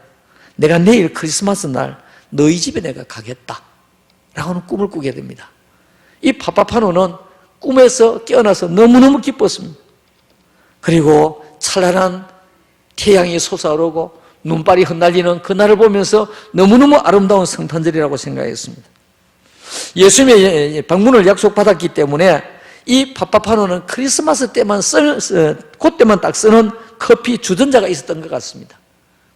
내가 내일 크리스마스 날 너희 집에 내가 가겠다 라고 하는 꿈을 꾸게 됩니다. 이 파파파노는 꿈에서 깨어나서 너무너무 기뻤습니다. 그리고 찬란한 태양이 솟아오르고 눈발이 흩날리는 그날을 보면서 너무너무 아름다운 성탄절이라고 생각했습니다. 예수님의 방문을 약속받았기 때문에 이 파파파노는 크리스마스 때만 그때만 딱 쓰는 커피 주전자가 있었던 것 같습니다.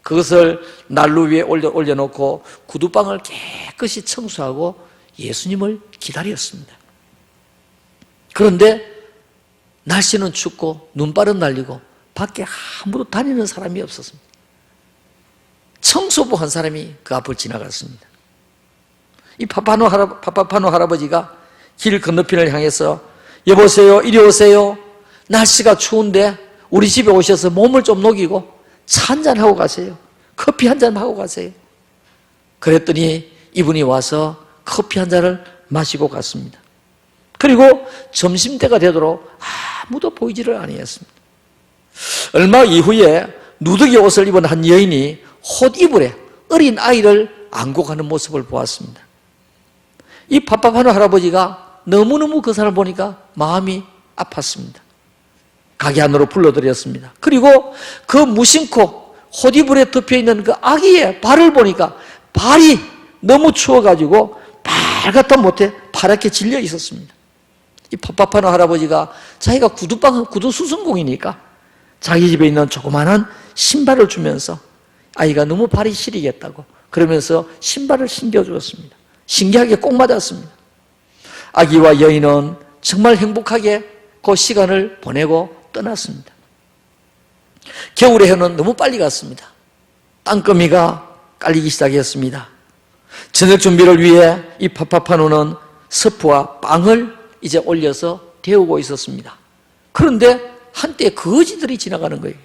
그것을 난로 위에 올려놓고 구두방을 깨끗이 청소하고 예수님을 기다렸습니다. 그런데 날씨는 춥고 눈발은 날리고 밖에 아무도 다니는 사람이 없었습니다. 청소부 한 사람이 그 앞을 지나갔습니다. 이 파파파노 할아버지가 길 건너편을 향해서 여보세요, 이리 오세요. 날씨가 추운데 우리 집에 오셔서 몸을 좀 녹이고 차 한잔 하고 가세요. 커피 한잔 하고 가세요. 그랬더니 이분이 와서 커피 한 잔을 마시고 갔습니다. 그리고 점심때가 되도록 아무도 보이지를 아니했습니다. 얼마 이후에 누더기 옷을 입은 한 여인이 헛이불에 어린 아이를 안고 가는 모습을 보았습니다. 이 파파파노 할아버지가 너무너무 그 사람을 보니까 마음이 아팠습니다. 가게 안으로 불러들였습니다. 그리고 그 무심코 헛이불에 덮여있는 그 아기의 발을 보니까 발이 너무 추워가지고 발같아 못해 파랗게 질려 있었습니다. 이 파파파노 할아버지가 자기가 구두 수선공이니까 자기 집에 있는 조그마한 신발을 주면서 아이가 너무 발이 시리겠다고 그러면서 신발을 신겨주었습니다. 신기하게 꼭 맞았습니다. 아기와 여인은 정말 행복하게 그 시간을 보내고 떠났습니다. 겨울의 해는 너무 빨리 갔습니다. 땅거미가 깔리기 시작했습니다. 저녁 준비를 위해 이 파파파노는 서프와 빵을 이제 올려서 데우고 있었습니다. 그런데 한때 거지들이 지나가는 거예요.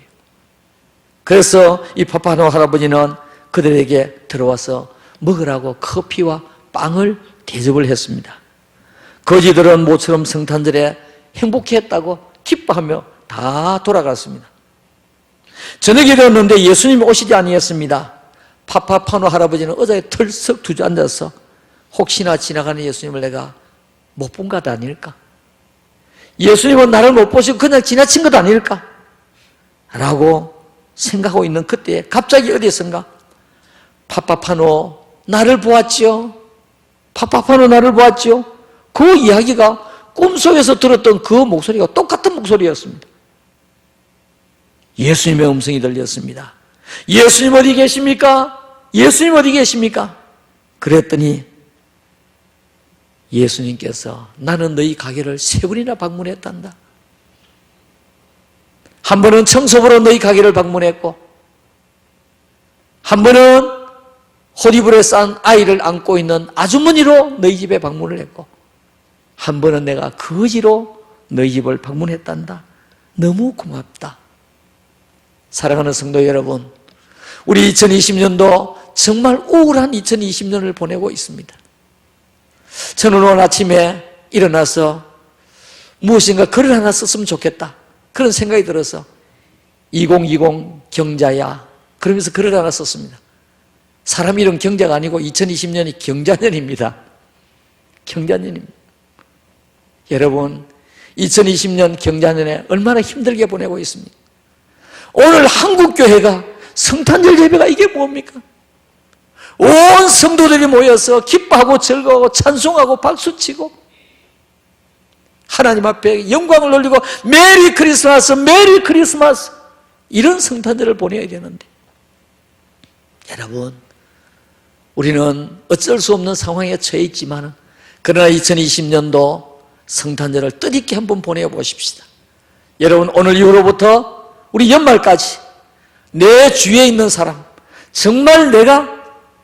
그래서 이 파파노 할아버지는 그들에게 들어와서 먹으라고 커피와 빵을 대접을 했습니다. 거지들은 모처럼 성탄절에 행복했다고 기뻐하며 다 돌아갔습니다. 저녁이 되었는데 예수님이 오시지 아니했습니다. 파파파노 할아버지는 의자에 털썩 주저앉아서 혹시나 지나가는 예수님을 내가 못 본 것 아닐까? 예수님은 나를 못 보시고 그냥 지나친 것 아닐까? 라고 생각하고 있는 그때 갑자기 어디선가 파파파노 나를 보았지요? 파파파노 나를 보았지요? 그 이야기가 꿈속에서 들었던 그 목소리가 똑같은 목소리였습니다. 예수님의 음성이 들렸습니다. 예수님 어디 계십니까? 예수님 어디 계십니까? 그랬더니 예수님께서 나는 너희 가게를 3번이나 방문했단다. 한 번은 청소부로 너희 가게를 방문했고 한 번은 허리불에 싼 아이를 안고 있는 아주머니로 너희 집에 방문을 했고 한 번은 내가 거지로 너희 집을 방문했단다. 너무 고맙다. 사랑하는 성도 여러분, 우리 2020년도 정말 우울한 2020년을 보내고 있습니다. 저는 오늘 아침에 일어나서 무엇인가 글을 하나 썼으면 좋겠다 그런 생각이 들어서 2020 경자야 그러면서 글을 하나 썼습니다. 사람 이름 경자가 아니고 2020년이 경자년입니다. 경자년입니다. 여러분 2020년 경자년에 얼마나 힘들게 보내고 있습니까? 오늘 한국교회가 성탄절 예배가 이게 뭡니까? 온 성도들이 모여서 기뻐하고 즐거워하고 찬송하고 박수치고 하나님 앞에 영광을 올리고 메리 크리스마스 메리 크리스마스 이런 성탄절을 보내야 되는데 여러분 우리는 어쩔 수 없는 상황에 처해 있지만 그러나 2020년도 성탄절을 뜻있게 한번 보내보십시다. 여러분 오늘 이후로부터 우리 연말까지 내 주위에 있는 사람 정말 내가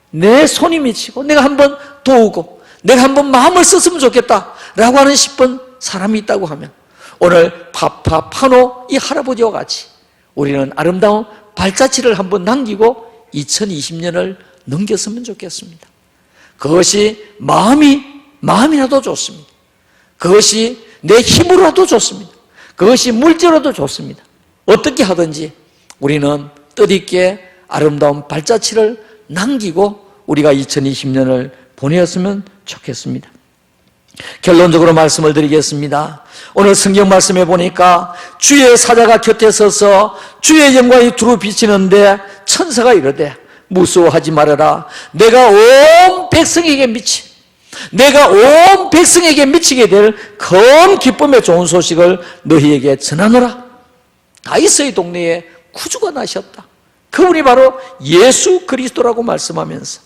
내 손이 미치고 내가 한번 도우고 내가 한번 마음을 썼으면 좋겠다 라고 하는 싶은 사람이 있다고 하면 오늘 파파파노 이 할아버지와 같이 우리는 아름다운 발자취를 한번 남기고 2020년을 넘겼으면 좋겠습니다. 그것이 마음이라도 좋습니다. 그것이 내 힘으로라도 좋습니다. 그것이 물질로도 좋습니다. 어떻게 하든지 우리는 뜻있게 아름다운 발자취를 남기고 우리가 2020년을 보내었으면 좋겠습니다. 결론적으로 말씀을 드리겠습니다. 오늘 성경 말씀에 보니까 주의 사자가 곁에 서서 주의 영광이 두루 비치는데 천사가 이르되 무서워하지 말아라. 내가 온 백성에게 미치게 될 큰 기쁨의 좋은 소식을 너희에게 전하노라. 다윗의 동네에 구주가 나셨다. 그분이 바로 예수 그리스도라고 말씀하면서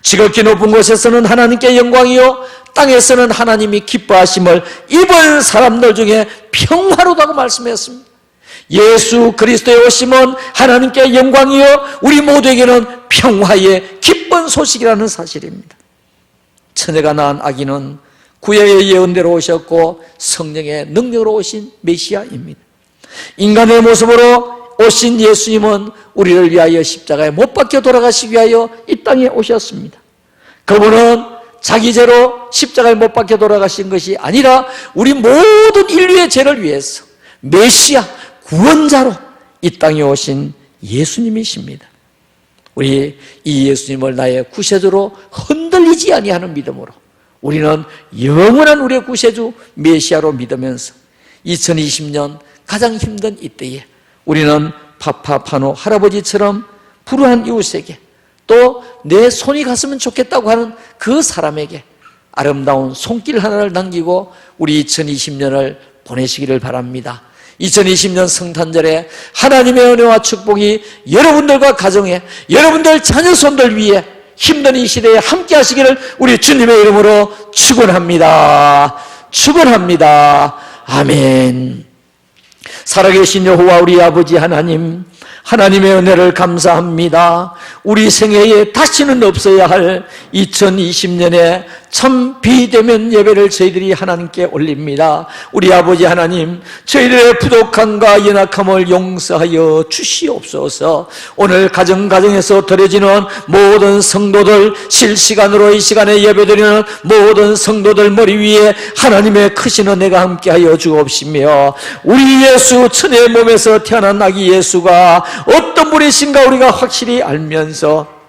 지극히 높은 곳에서는 하나님께 영광이요 땅에서는 하나님이 기뻐하심을 입은 사람들 중에 평화로다고 말씀했습니다. 예수 그리스도의 오심은 하나님께 영광이요 우리 모두에게는 평화의 기쁜 소식이라는 사실입니다. 처녀가 낳은 아기는 구약의 예언대로 오셨고 성령의 능력으로 오신 메시아입니다. 인간의 모습으로 오신 예수님은 우리를 위하여 십자가에 못 박혀 돌아가시기 위하여 이 땅에 오셨습니다. 그분은 자기 죄로 십자가에 못 박혀 돌아가신 것이 아니라 우리 모든 인류의 죄를 위해서 메시아 구원자로 이 땅에 오신 예수님이십니다. 우리 이 예수님을 나의 구세주로 흔들리지 아니하는 믿음으로 우리는 영원한 우리의 구세주 메시아로 믿으면서 2020년 가장 힘든 이때에 우리는 파파파노 할아버지처럼 불우한 이웃에게 또 내 손이 갔으면 좋겠다고 하는 그 사람에게 아름다운 손길 하나를 남기고 우리 2020년을 보내시기를 바랍니다. 2020년 성탄절에 하나님의 은혜와 축복이 여러분들과 가정에 여러분들 자녀손들 위해 힘든 이 시대에 함께 하시기를 우리 주님의 이름으로 축원합니다. 아멘. 살아계신 여호와 우리 아버지 하나님, 하나님의 은혜를 감사합니다. 우리 생애에 다시는 없어야 할 2020년에 참 비대면 예배를 저희들이 하나님께 올립니다. 우리 아버지 하나님, 저희들의 부족함과 연약함을 용서하여 주시옵소서. 오늘 가정에서 드려지는 모든 성도들, 실시간으로 이 시간에 예배드리는 모든 성도들 머리 위에 하나님의 크신 은혜가 함께하여 주옵시며 우리 예수 천의 몸에서 태어난 아기 예수가 어떤 분이신가 우리가 확실히 알면서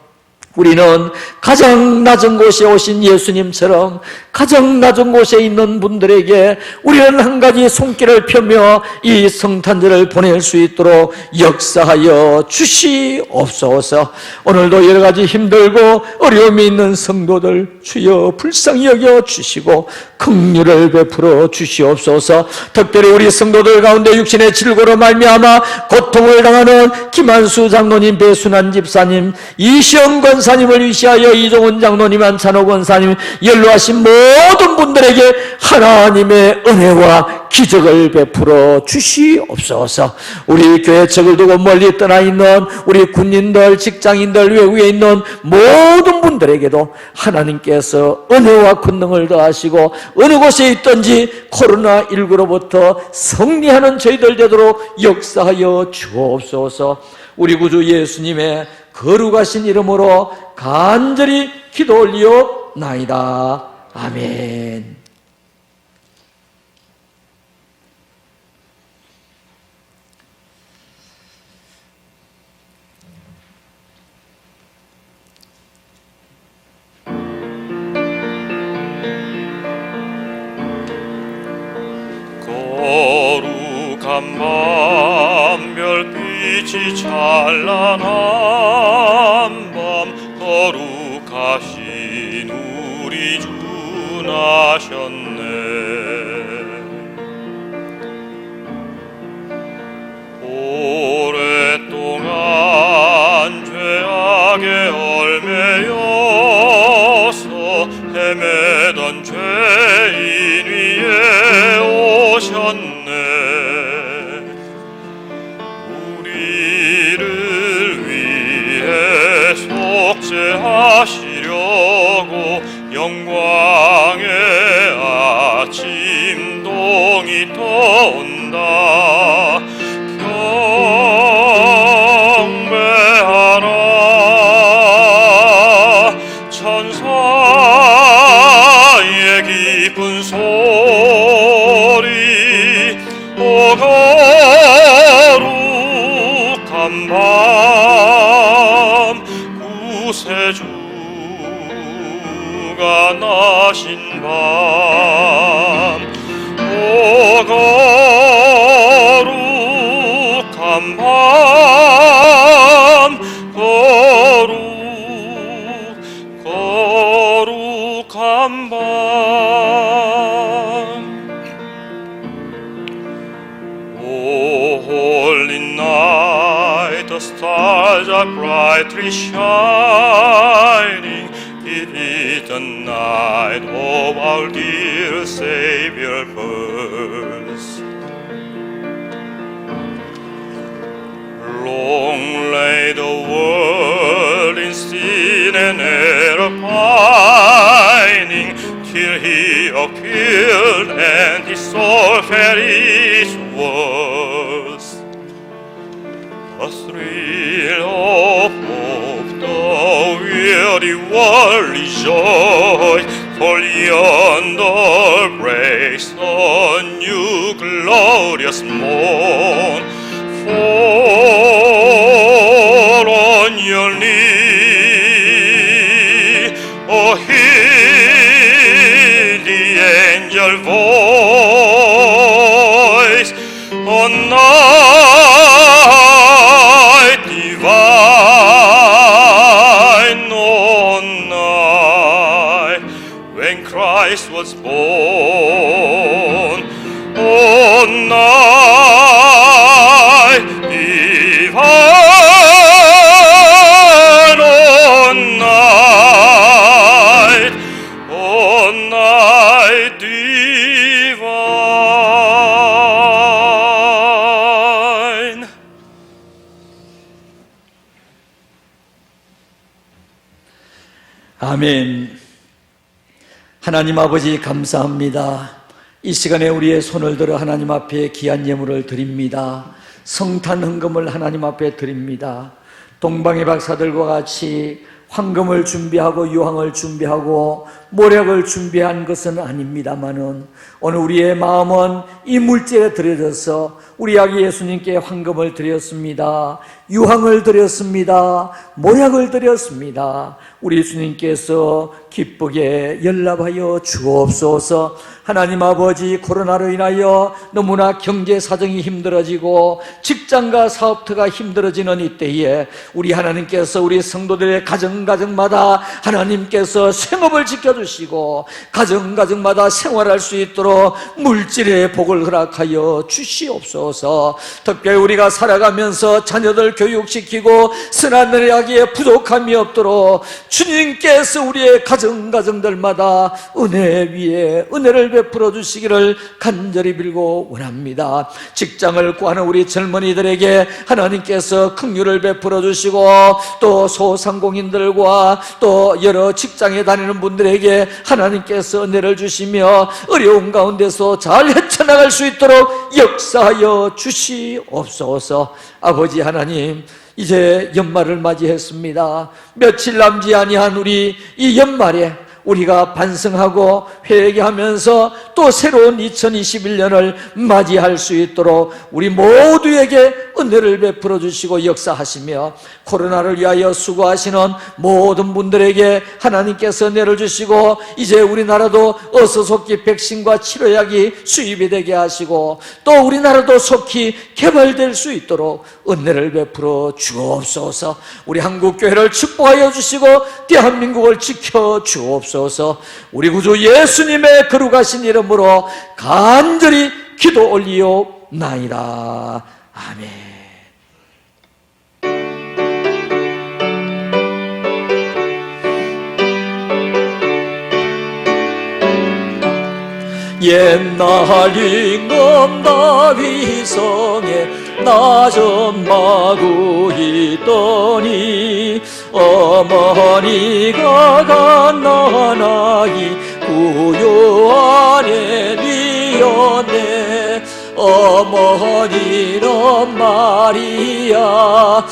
우리는 가장 낮은 곳에 오신 예수님처럼 가장 낮은 곳에 있는 분들에게 우리는 한 가지 손길을 펴며 이 성탄절을 보낼 수 있도록 역사하여 주시옵소서. 오늘도 여러 가지 힘들고 어려움이 있는 성도들 주여 불쌍히 여겨 주시고 긍휼을 베풀어 주시옵소서. 특별히 우리 성도들 가운데 육신의 질고로 말미암아 고통을 당하는 김한수 장로님, 배순환 집사님, 이시영 권사님을 위시하여 이종훈 장로님, 한찬호 권사님, 연로하신 모든 분들에게 하나님의 은혜와 기적을 베풀어 주시옵소서. 우리 교회 척을 두고 멀리 떠나 있는 우리 군인들, 직장인들, 외국에 있는 모든 분들에게도 하나님께서 은혜와 권능을 더하시고 어느 곳에 있든지 코로나19로부터 승리하는 저희들 되도록 역사하여 주옵소서. 우리 구주 예수님의 거룩하신 이름으로 간절히 기도 올리옵나이다. 아멘. 거룩한 밤 별빛이 찬란한 밤 거룩하신 우리 주 나셨네. 오랫동안 죄악에 얽매여서 헤매던 죄인 위에 오셨네. 우리를 위해 속죄하시려고 영광의 아침 동이 떠온다. 경배하라. 천사의 기쁜 소리. 오 거룩한 밤 구세주가 나신 밤 오 거룩한 밤 거룩한 밤 O holy night, the stars are brightly shining. It is the night of our dear Savior birth. Long lay the world in sin and error pining, till He appeared and His soul felt its worth. A thrill of hope, the weary world rejoiced, for yonder breaks a new glorious morn. Fall on your knee, oh, hear the angel voice, on night divine, on night when Christ was born, on night divine, on night divine. 아멘. 하나님 아버지 감사합니다. 이 시간에 우리의 손을 들어 하나님 앞에 귀한 예물을 드립니다. 성탄 헌금을 하나님 앞에 드립니다. 동방의 박사들과 같이 황금을 준비하고 유황을 준비하고 모략을 준비한 것은 아닙니다마는 오늘 우리의 마음은 이 물질에 드려져서 우리 아기 예수님께 황금을 드렸습니다. 유황을 드렸습니다. 모략을 드렸습니다. 우리 예수님께서 기쁘게 연락하여 주옵소서. 하나님 아버지, 코로나로 인하여 너무나 경제 사정이 힘들어지고 직장과 사업터가 힘들어지는 이때에 우리 하나님께서 우리 성도들의 가정마다 하나님께서 생업을 지켜주시고 가정마다 생활할 수 있도록 물질의 복을 허락하여 주시옵소서. 특별히 우리가 살아가면서 자녀들 교육시키고 선한 하기에 부족함이 없도록 주님께서 우리의 가정들마다 은혜 위에 은혜를 베풀어 주시기를 간절히 빌고 원합니다. 직장을 구하는 우리 젊은이들에게 하나님께서 긍휼을 베풀어 주시고 또 소상공인들과 또 여러 직장에 다니는 분들에게 하나님께서 은혜를 주시며 어려운 가운데서 잘 헤쳐나갈 수 있도록 역사하여 주시옵소서. 아버지 하나님, 이제 연말을 맞이했습니다. 며칠 남지 아니한 우리 이 연말에 우리가 반성하고 회개하면서 또 새로운 2021년을 맞이할 수 있도록 우리 모두에게 은혜를 베풀어 주시고 역사하시며 코로나를 위하여 수고하시는 모든 분들에게 하나님께서 은혜를 주시고 이제 우리나라도 어서 속히 백신과 치료약이 수입이 되게 하시고 또 우리나라도 속히 개발될 수 있도록 은혜를 베풀어 주옵소서. 우리 한국교회를 축복하여 주시고 대한민국을 지켜 주옵소서. 우리 구주 예수님의 거룩하신 이름으로 간절히 기도 올리옵나이다. 아멘. 옛날 임금 다윗성에 나 좀 마구 있더니 어머니가 갓난아기 구유 안에 뉘었네. 어머니는 마리아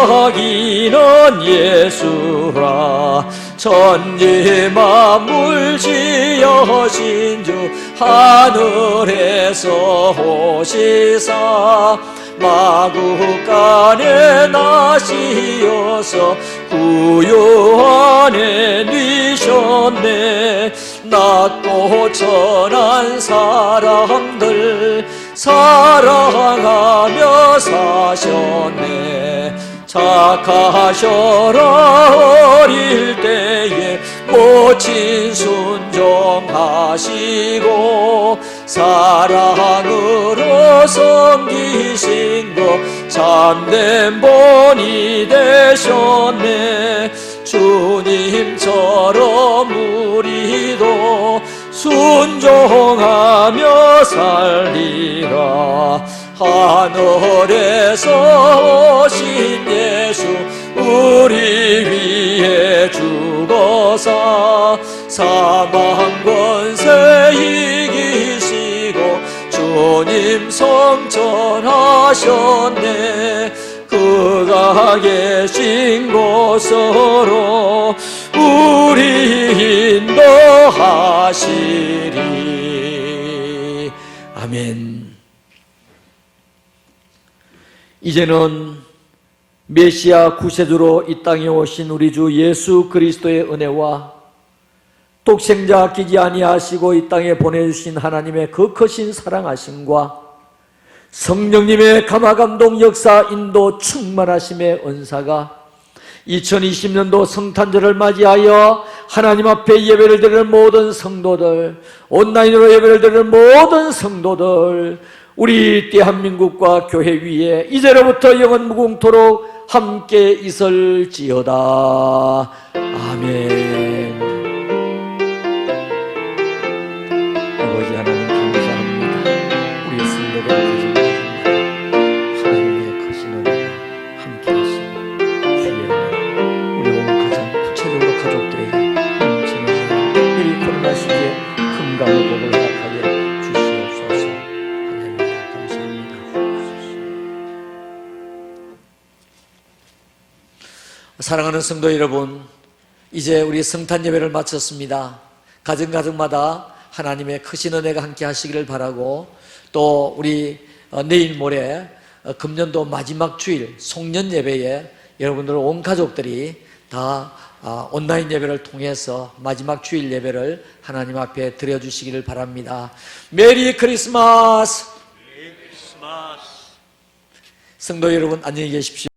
거기는 예수라. 천지 만물 지으신 주 하늘에서 오시사 마구간에 나시어서 구유 안에 뉘셨네. 낮고 천한 사람들 사랑하며 사셨네. 착하셔라 어릴 때에 모친 순종하시고 사랑으로 섬기신 것 참된 본이 되셨네. 주님처럼 우리도 순종하며 살리라. 하늘에서 오신 예수 우리 위해 죽어서 사망 권세 이기시고 주님 성천하셨네. 그가 계신 곳으로 우리 인도하시리. 아멘. 이제는 메시아 구세주로 이 땅에 오신 우리 주 예수 그리스도의 은혜와 독생자 아끼지 아니하시고 이 땅에 보내주신 하나님의 그 크신 사랑하심과 성령님의 감화감동 역사 인도 충만하심의 은사가 2020년도 성탄절을 맞이하여 하나님 앞에 예배를 드리는 모든 성도들, 온라인으로 예배를 드리는 모든 성도들, 우리 대한민국과 교회 위에 이제로부터 영원 무궁토록 함께 있을지어다. 아멘. 아버지 하나님 감사합니다. 우리 성도들 거듭나는 하나님의 크신 은혜가 함께 하시고 주의 은혜 우리 온 가정 구체적으로 가족들에게 넘치는 특별히 코로나 시기에 건강을 복을 허락하게 주시옵소서. 할렐루야. 감사합니다. 사랑하는 성도 여러분, 이제 우리 성탄 예배를 마쳤습니다. 가정마다 하나님의 크신 은혜가 함께 하시기를 바라고, 또 우리 내일 모레 금년도 마지막 주일 송년 예배에 여러분들 온 가족들이 다 온라인 예배를 통해서 마지막 주일 예배를 하나님 앞에 드려주시기를 바랍니다. 메리 크리스마스! 성도 여러분 안녕히 계십시오.